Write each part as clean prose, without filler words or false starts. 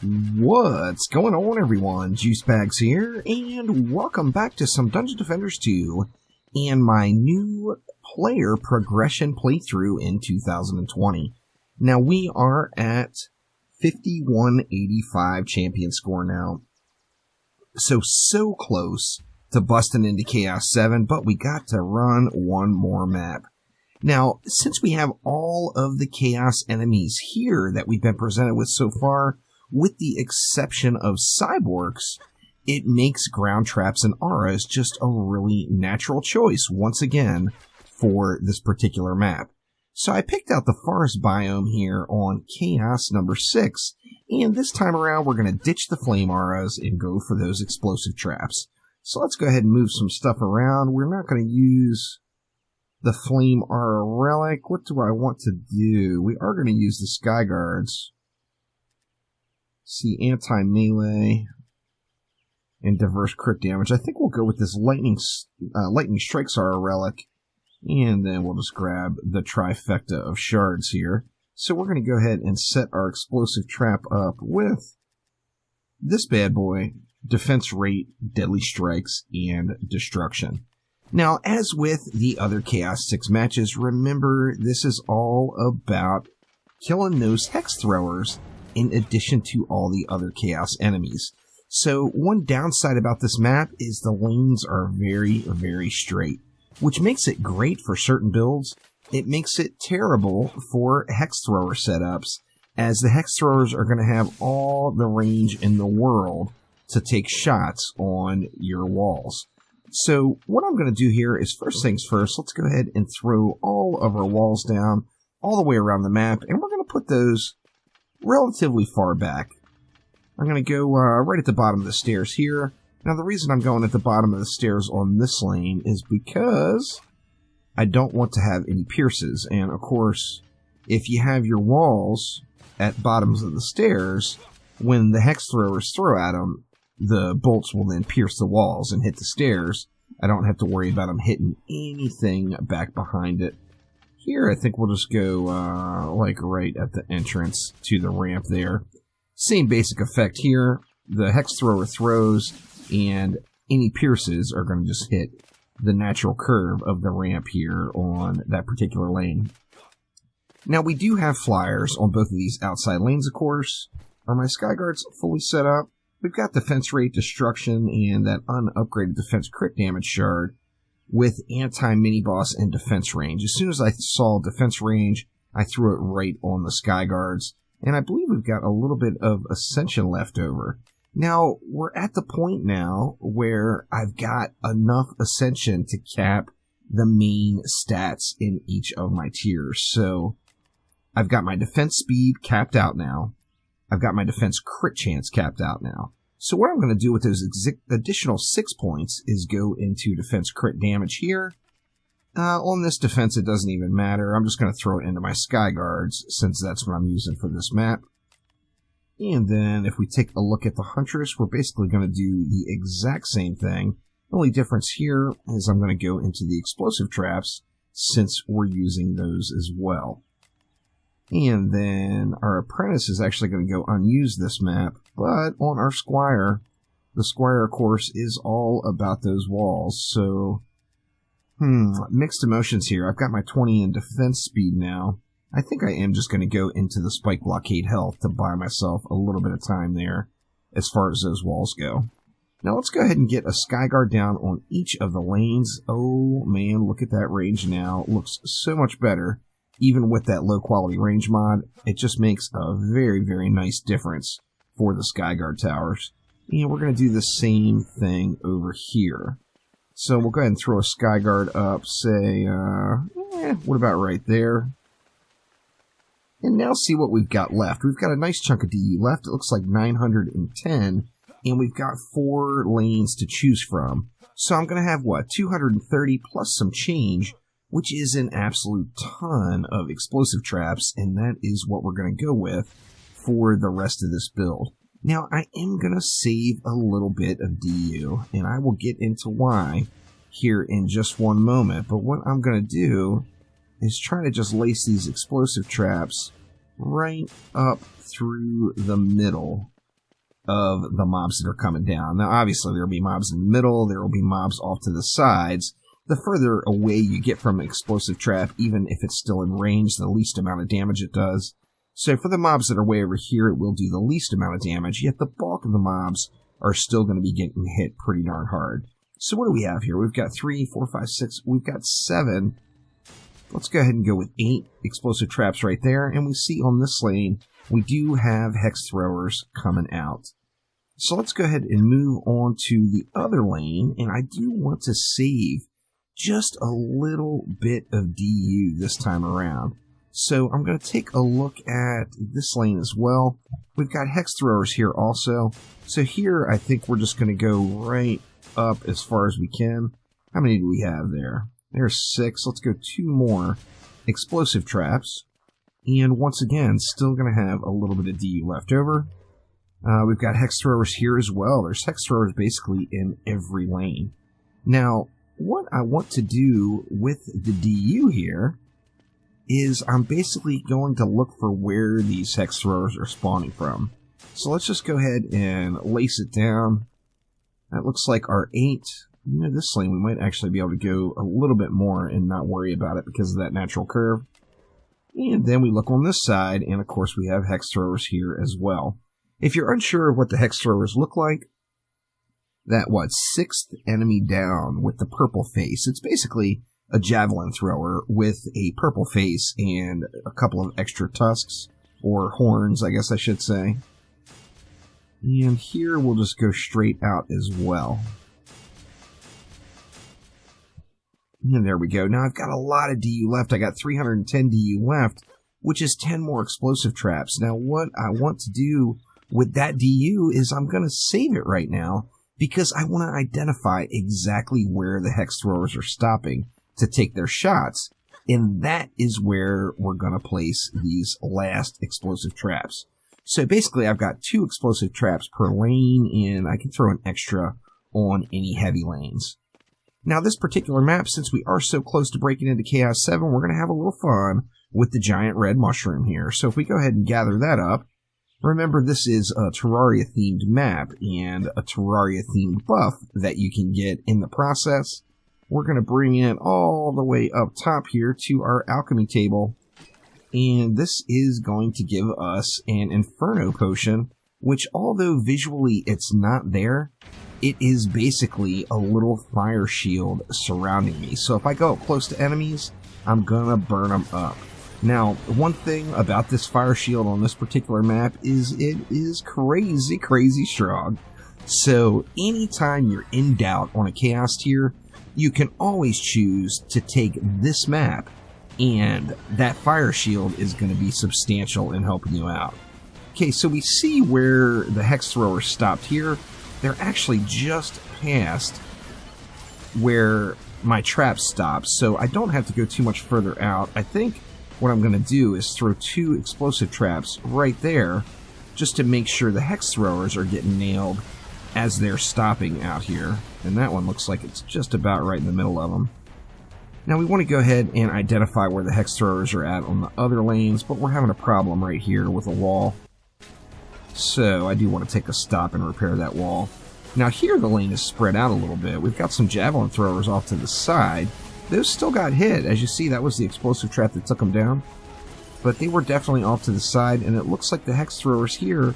What's going on, everyone? Juice Bags here, and welcome back to some Dungeon Defenders 2 and my new player progression playthrough in 2020. Now, we are at 5185 champion score now. So close to busting into Chaos 7, but we got to run one more map. Now, since we have all of the Chaos enemies here that we've been presented with so far, with the exception of cyborgs, it makes ground traps and auras just a really natural choice, once again, for this particular map. So I picked out the forest biome here on Chaos number 6, and this time around we're going to ditch the flame auras and go for those explosive traps. So let's go ahead and move some stuff around. We're not going to use the flame aura relic. What do I want to do? We are going to use the sky guards. See, anti-melee and diverse crit damage. I think we'll go with this lightning strikes aura relic, and then we'll just grab the trifecta of shards here. So we're going to go ahead and set our explosive trap up with this bad boy, defense rate, deadly strikes, and destruction. Now, as with the other Chaos 6 matches, remember this is all about killing those hex throwers in addition to all the other Chaos enemies. So one downside about this map is the lanes are very straight, which makes it great for certain builds. It makes it terrible for hex thrower setups, as the hex throwers are going to have all the range in the world to take shots on your walls. So what I'm going to do here is, first things first, let's go ahead and throw all of our walls down all the way around the map, and we're going to put those relatively far back. I'm going to go right at the bottom of the stairs here. Now, the reason I'm going at the bottom of the stairs on this lane is because I don't want to have any pierces. And, of course, if you have your walls at bottoms of the stairs, when the hex throwers throw at them, the bolts will then pierce the walls and hit the stairs. I don't have to worry about them hitting anything back behind it. Here, I think we'll just go, like, right at the entrance to the ramp there. Same basic effect here. The hex thrower throws, and any pierces are going to just hit the natural curve of the ramp here on that particular lane. Now, we do have flyers on both of these outside lanes, of course. Are my sky guards fully set up? We've got defense rate, destruction, and that unupgraded defense crit damage shard with anti-mini-boss and defense range. As soon as I saw defense range, I threw it right on the sky guards. And I believe we've got a little bit of ascension left over. Now, we're at the point now where I've got enough ascension to cap the main stats in each of my tiers. So I've got my defense speed capped out now. I've got my defense crit chance capped out now. So what I'm going to do with those additional 6 points is go into defense crit damage here. On this defense, it doesn't even matter. I'm just going to throw it into my sky guards, since that's what I'm using for this map. And then if we take a look at the Huntress, we're basically going to do the exact same thing. The only difference here is I'm going to go into the explosive traps, since we're using those as well. And then our apprentice is actually going to go unused this map, but on our squire, the squire, of course, is all about those walls. So, mixed emotions here. I've got my 20 in defense speed now. I think I am just going to go into the spike blockade health to buy myself a little bit of time there as far as those walls go. Now let's go ahead and get a sky guard down on each of the lanes. Oh man, look at that range now. It looks so much better. Even with that low quality range mod, it just makes a very nice difference for the Skyguard towers. And we're going to do the same thing over here. So we'll go ahead and throw a Skyguard up, say, what about right there? And now see what we've got left. We've got a nice chunk of DE left. It looks like 910, and we've got 4 lanes to choose from. So I'm going to have, what, 230 plus some change, which is an absolute ton of explosive traps, and that is what we're going to go with for the rest of this build. Now, I am going to save a little bit of DU, and I will get into why here in just one moment, but what I'm going to do is try to just lace these explosive traps right up through the middle of the mobs that are coming down. Now, obviously, there will be mobs in the middle. There will be mobs off to the sides. The further away you get from an explosive trap, even if it's still in range, the least amount of damage it does. So for the mobs that are way over here, it will do the least amount of damage, yet the bulk of the mobs are still going to be getting hit pretty darn hard. So what do we have here? We've got 3, 4, 5, 6. We've got 7. Let's go ahead and go with 8 explosive traps right there. And we see on this lane, we do have hex throwers coming out. So let's go ahead and move on to the other lane. And I do want to save just a little bit of DU this time around. So I'm going to take a look at this lane as well. We've got hex throwers here also. So here I think we're just going to go right up as far as we can. How many do we have there? There's 6. Let's go 2 more explosive traps. And once again, still going to have a little bit of DU left over. We've got hex throwers here as well. There's hex throwers basically in every lane. Now, what I want to do with the DU here is I'm basically going to look for where these hex throwers are spawning from. So let's just go ahead and lace it down. That looks like our 8. You know, this lane we might actually be able to go a little bit more and not worry about it because of that natural curve. And then we look on this side, and of course we have hex throwers here as well. If you're unsure of what the hex throwers look like, that 6th enemy down with the purple face. It's basically a javelin thrower with a purple face and a couple of extra tusks, or horns, I guess I should say. And here we'll just go straight out as well. And there we go. Now I've got a lot of DU left. I got 310 DU left, which is 10 more explosive traps. Now what I want to do with that DU is I'm going to save it right now because I want to identify exactly where the hex throwers are stopping to take their shots. And that is where we're going to place these last explosive traps. So basically I've got 2 explosive traps per lane, and I can throw an extra on any heavy lanes. Now this particular map, since we are so close to breaking into Chaos 7, we're going to have a little fun with the giant red mushroom here. So if we go ahead and gather that up, remember this is a Terraria themed map and a Terraria themed buff that you can get in the process. We're going to bring it all the way up top here to our alchemy table. And this is going to give us an Inferno potion, which although visually it's not there, it is basically a little fire shield surrounding me. So if I go up close to enemies, I'm gonna burn them up. Now, one thing about this fire shield on this particular map is it is crazy, crazy strong. So anytime you're in doubt on a Chaos tier, you can always choose to take this map, and that fire shield is going to be substantial in helping you out. Okay, so we see where the hex throwers stopped here. They're actually just past where my trap stops, so I don't have to go too much further out. I think what I'm going to do is throw 2 explosive traps right there just to make sure the hex throwers are getting nailed as they're stopping out here. And that one looks like it's just about right in the middle of them. Now we want to go ahead and identify where the hex throwers are at on the other lanes, but we're having a problem right here with a wall. So I do want to take a stop and repair that wall. Now here the lane is spread out a little bit. We've got some javelin throwers off to the side. Those still got hit. As you see, that was the explosive trap that took them down. But they were definitely off to the side, and it looks like the hex throwers here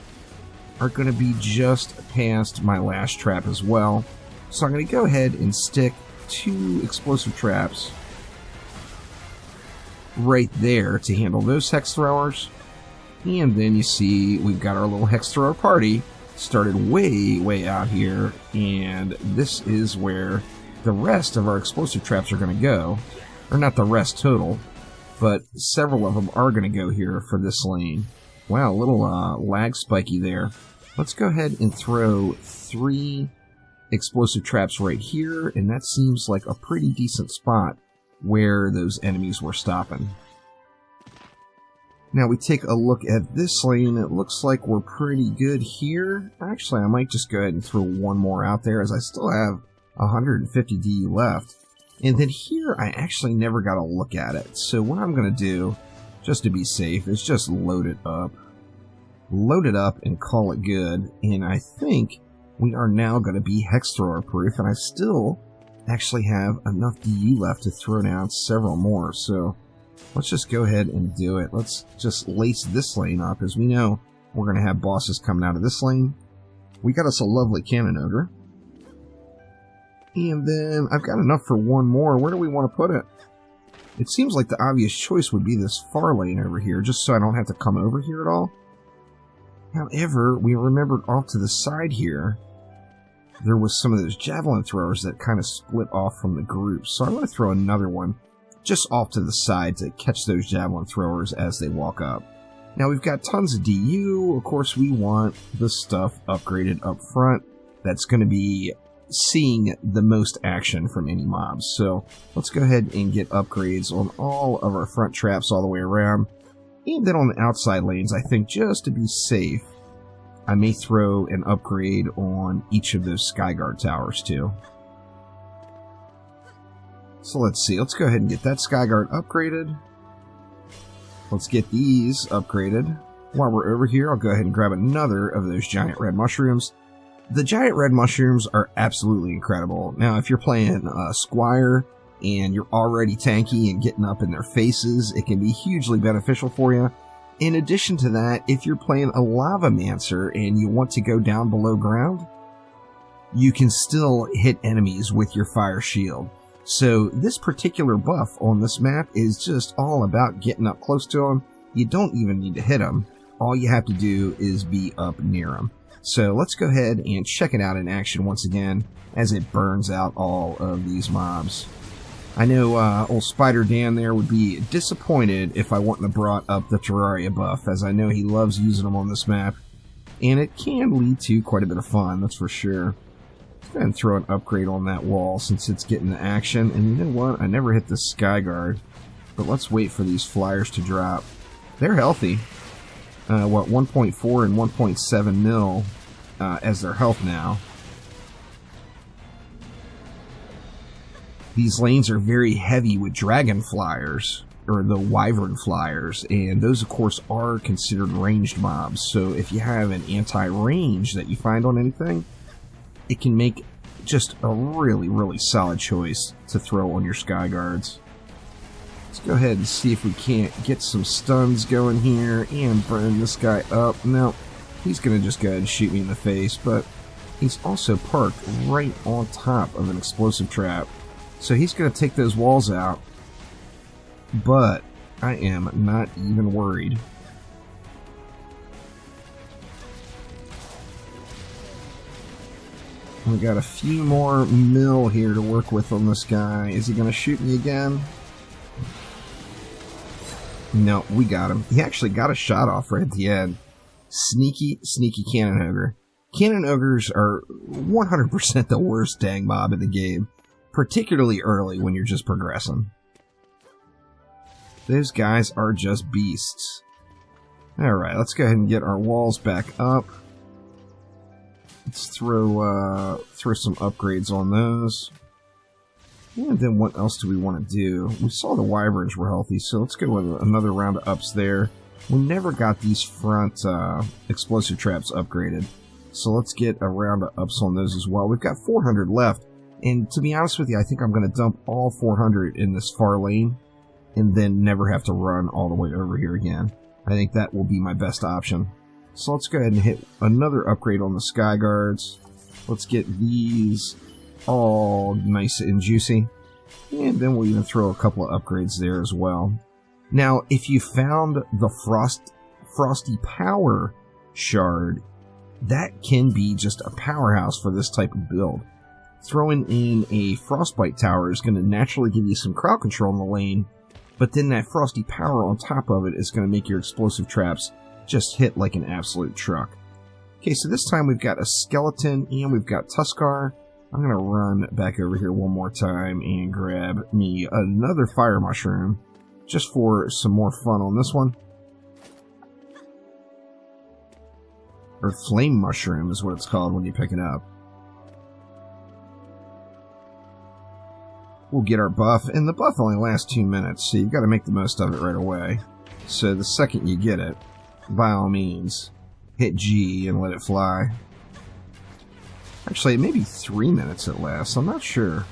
are going to be just past my last trap as well. So I'm going to go ahead and stick 2 explosive traps right there to handle those hex throwers. And then you see we've got our little hex thrower party started way out here, and this is where the rest of our explosive traps are going to go. Or not the rest total, but several of them are going to go here for this lane. Wow, a little lag spiky there. Let's go ahead and throw 3 explosive traps right here, and that seems like a pretty decent spot where those enemies were stopping. Now we take a look at this lane. It looks like we're pretty good here. Actually, I might just go ahead and throw 1 more out there, as I still have 150 DU left. And then here, I actually never got a look at it. So what I'm going to do, just to be safe, is just load it up. load it up, and call it good. And I think we are now going to be hex thrower proof, and I still actually have enough DU left to throw down several more. So let's just go ahead and do it. Let's just lace this lane up, as we know we're going to have bosses coming out of this lane. We got us a lovely cannon ogre. And then I've got enough for one more. Where do we want to put it? It seems like the obvious choice would be this far lane over here, just so I don't have to come over here at all. However, we remembered off to the side here, there was some of those javelin throwers that kind of split off from the group. So I'm going to throw another one just off to the side to catch those javelin throwers as they walk up. Now we've got tons of DU. Of course, we want the stuff upgraded up front. That's going to be seeing the most action from any mobs. So let's go ahead and get upgrades on all of our front traps all the way around. And then on the outside lanes, I think just to be safe, I may throw an upgrade on each of those Skyguard towers too. So let's see. Let's go ahead and get that Skyguard upgraded. Let's get these upgraded. While we're over here, I'll go ahead and grab another of those giant red mushrooms. The giant red mushrooms are absolutely incredible. Now, if you're playing Squire and you're already tanky and getting up in their faces, it can be hugely beneficial for you. In addition to that, if you're playing a Lavamancer and you want to go down below ground, you can still hit enemies with your fire shield. So this particular buff on this map is just all about getting up close to them. You don't even need to hit them. All you have to do is be up near them. So let's go ahead and check it out in action once again as it burns out all of these mobs. I know old Spider Dan there would be disappointed if I wouldn't have brought up the Terraria buff, as I know he loves using them on this map. And it can lead to quite a bit of fun, that's for sure. Let's go ahead and throw an upgrade on that wall since it's getting the action. And you know what? I never hit the Skyguard. But let's wait for these flyers to drop. They're healthy. 1.4 and 1.7 mil as their health now. These lanes are very heavy with dragon flyers, or the wyvern flyers, and those of course are considered ranged mobs. So if you have an anti-range that you find on anything, it can make just a really, really solid choice to throw on your Skyguards. Let's go ahead and see if we can't get some stuns going here and burn this guy up. No, he's going to just go ahead and shoot me in the face, but he's also parked right on top of an explosive trap. So he's going to take those walls out, but I am not even worried. We got a few more mil here to work with on this guy. Is he going to shoot me again? No, we got him. He actually got a shot off right at the end. Sneaky, sneaky Cannon Ogre. Cannon Ogres are 100% the worst dang mob in the game. Particularly early when you're just progressing. Those guys are just beasts. Alright, let's go ahead and get our walls back up. Let's throw some upgrades on those. And then what else do we want to do? We saw the wyverns were healthy, so let's go with another round of ups there. We never got these front explosive traps upgraded. So let's get a round of ups on those as well. We've got 400 left. And to be honest with you, I think I'm going to dump all 400 in this far lane and then never have to run all the way over here again. I think that will be my best option. So let's go ahead and hit another upgrade on the Skyguards. Let's get these all nice and juicy. And then we'll even throw a couple of upgrades there as well. Now, if you found the Frosty Power shard, that can be just a powerhouse for this type of build. Throwing in a Frostbite Tower is going to naturally give you some crowd control in the lane, but then that Frosty Power on top of it is going to make your explosive traps just hit like an absolute truck. Okay, so this time we've got a Skeleton and we've got Tuskar. I'm going to run back over here one more time and grab me another Fire Mushroom just for some more fun on this one. Or Flame Mushroom is what it's called when you pick it up. We'll get our buff, and the buff only lasts 2 minutes, so you've got to make the most of it right away. So the second you get it, by all means, hit G and let it fly. Actually, maybe 3 minutes at last. I'm not sure.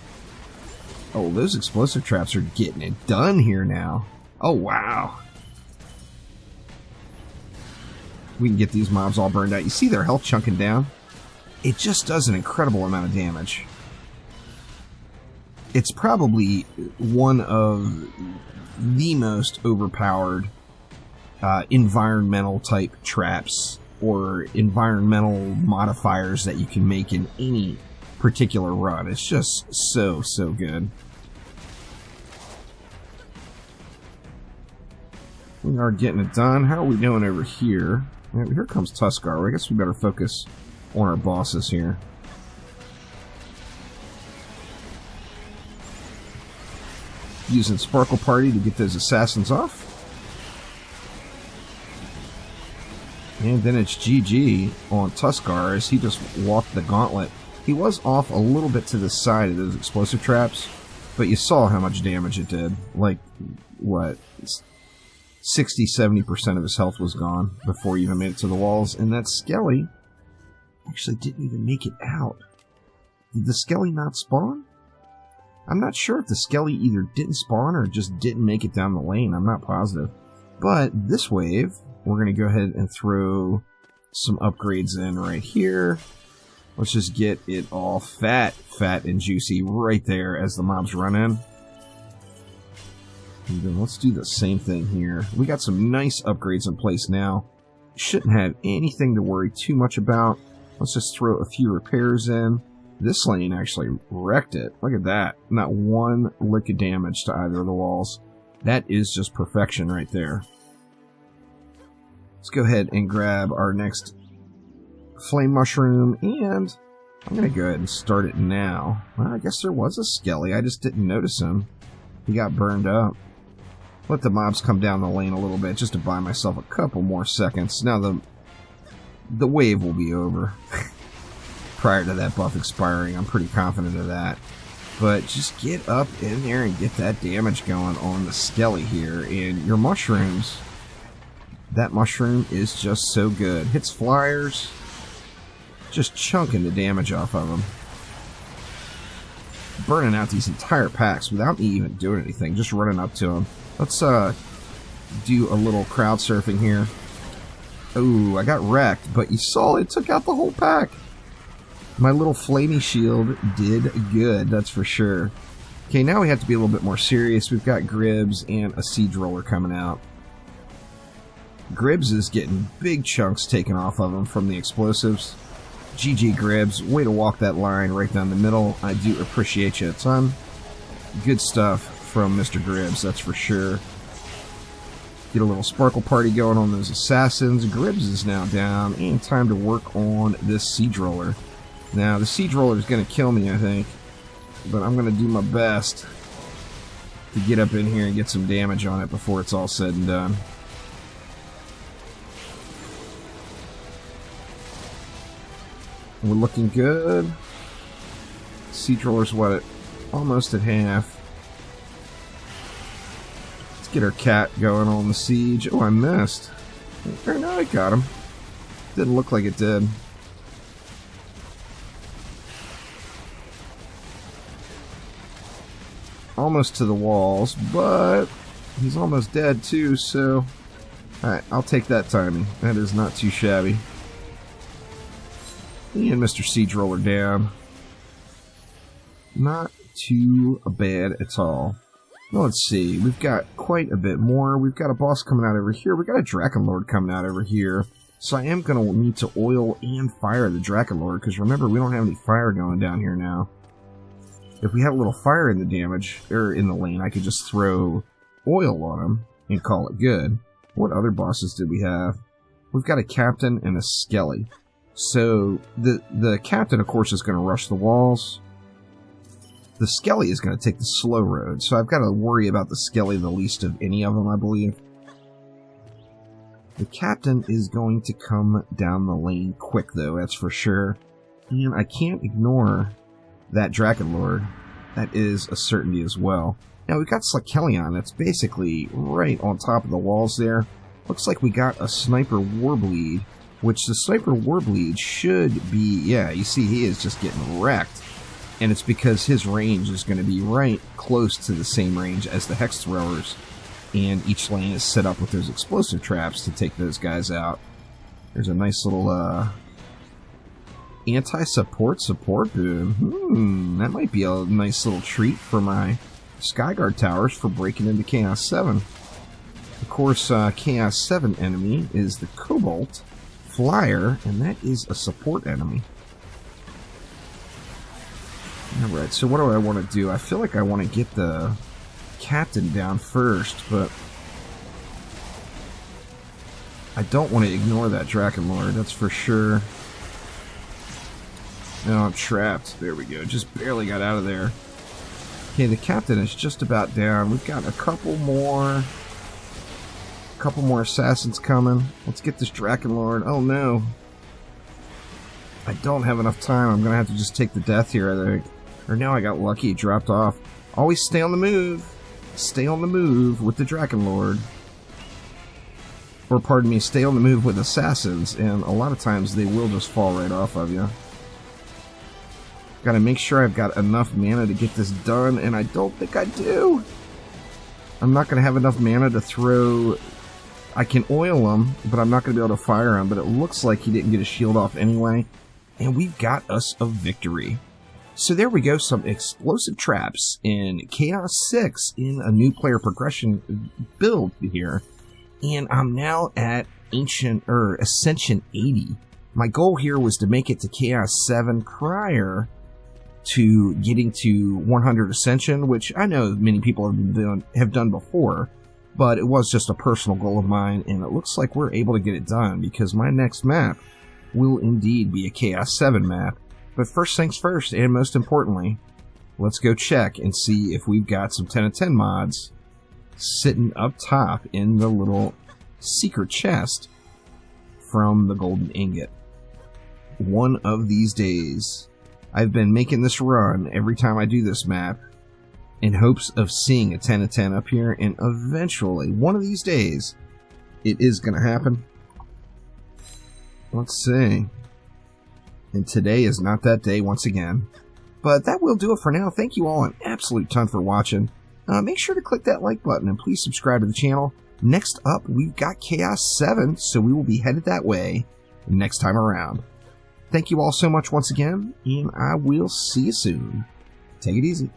Oh, those explosive traps are getting it done here now. Oh, wow. We can get these mobs all burned out. You see their health chunking down? It just does an incredible amount of damage. It's probably one of the most overpowered environmental type traps or environmental modifiers that you can make in any particular run. It's just so good. We are getting it done. How are we doing over here? Here comes Tuskar. I guess we better focus on our bosses here. Using Sparkle Party to get those assassins off. And then it's GG on Tuskar as he just walked the gauntlet. He was off a little bit to the side of those explosive traps, but you saw how much damage it did. Like, what? 60-70% of his health was gone before he even made it to the walls. And that Skelly actually didn't even make it out. Did the Skelly not spawn? I'm not sure if the Skelly either didn't spawn or just didn't make it down the lane. I'm not positive. But this wave, we're going to go ahead and throw some upgrades in right here. Let's just get it all fat and juicy right there as the mobs run in. And then let's do the same thing here. We got some nice upgrades in place now. Shouldn't have anything to worry too much about. Let's just throw a few repairs in. This lane actually wrecked it. Look at that. Not one lick of damage to either of the walls. That is just perfection right there. Let's go ahead and grab our next flame mushroom, and I'm going to go ahead and start it now. Well, I guess there was a Skelly. I just didn't notice him. He got burned up. Let the mobs come down the lane a little bit just to buy myself a couple more seconds. Now the wave will be over prior to that buff expiring. I'm pretty confident of that. But just get up in there and get that damage going on the Skelly here. And your mushrooms, that mushroom is just so good. Hits flyers, just chunking the damage off of them. Burning out these entire packs without me even doing anything, just running up to them. Let's do a little crowd surfing here. Oh, I got wrecked, but you saw it took out the whole pack. My little flamey shield did good, that's for sure. Okay, now we have to be a little bit more serious. We've got Gribbs and a Siege Roller coming out. Gribbs is getting big chunks taken off of him from the explosives. GG Gribbs, way to walk that line right down the middle. I do appreciate you a ton. Good stuff from Mr. Gribbs, that's for sure. Get a little Sparkle Party going on those assassins. Gribbs is now down, and time to work on this Siege Roller. Now, the Siege Roller is going to kill me, I think, but I'm going to do my best to get up in here and get some damage on it before it's all said and done. We're looking good. Siege Roller's what, almost at half. Let's get our cat going on the siege. Oh, I missed. Or no, I got him. Didn't look like it did. Almost to the walls, but he's almost dead too, so alright, I'll take that timing. That is not too shabby. And Mr. Siege Roller down. Not too bad at all. Well, let's see. We've got quite a bit more. We've got a boss coming out over here. We've got a Drakenlord coming out over here. So I am going to need to oil and fire the Drakenlord, because remember, we don't have any fire going down here now. If we had a little fire in the damage, or in the lane, I could just throw oil on him and call it good. What other bosses did we have? We've got a Captain and a Skelly. So the Captain, of course, is going to rush the walls. The Skelly is going to take the slow road, so I've got to worry about the Skelly the least of any of them, I believe. The Captain is going to come down the lane quick, though, that's for sure. And I can't ignore that Drakenlord. That is a certainty as well. Now, we've got Slakelion that's basically right on top of the walls there. Looks like we got a Sniper Warbleed which the Sniper Warbleed should be, yeah, you see he is just getting wrecked. And it's because his range is going to be right close to the same range as the Hex Throwers. And each lane is set up with those explosive traps to take those guys out. There's a nice little anti-support boom. That might be a nice little treat for my Skyguard towers for breaking into Chaos 7. Of course, Chaos 7 enemy is the Cobalt Flyer, and that is a support enemy. Alright, so what do I want to do? I feel like I want to get the Captain down first, but I don't want to ignore that Drakenlord, that's for sure. No, I'm trapped. There we go. Just barely got out of there. Okay, the Captain is just about down. We've got a couple more assassins coming. Let's get this Drakenlord. Oh no. I don't have enough time. I'm going to have to just take the death here, I think. Or now I got lucky. It dropped off. Always stay on the move. Stay on the move with the Drakenlord. Or, pardon me, stay on the move with assassins. And a lot of times they will just fall right off of you. Gotta make sure I've got enough mana to get this done, and I don't think I do. I'm not gonna have enough mana to throw. I can oil him, but I'm not gonna be able to fire him. But it looks like he didn't get his shield off anyway, and we've got us a victory. So there we go, some explosive traps in Chaos 6 in a new player progression build here, and I'm now at Ascension 80. My goal here was to make it to Chaos 7 prior to getting to 100 Ascension, which I know many people have done before, but it was just a personal goal of mine, and it looks like we're able to get it done, because my next map will indeed be a Chaos 7 map. But first things first, and most importantly, let's go check and see if we've got some 10 of 10 mods sitting up top in the little secret chest from the Golden Ingot. One of these days, I've been making this run every time I do this map in hopes of seeing a 10 of 10 up here, and eventually, one of these days, it is going to happen. Let's see. And today is not that day once again. But that will do it for now. Thank you all an absolute ton for watching. Make sure to click that like button and please subscribe to the channel. Next up, we've got Chaos 7, so we will be headed that way next time around. Thank you all so much once again, and I will see you soon. Take it easy.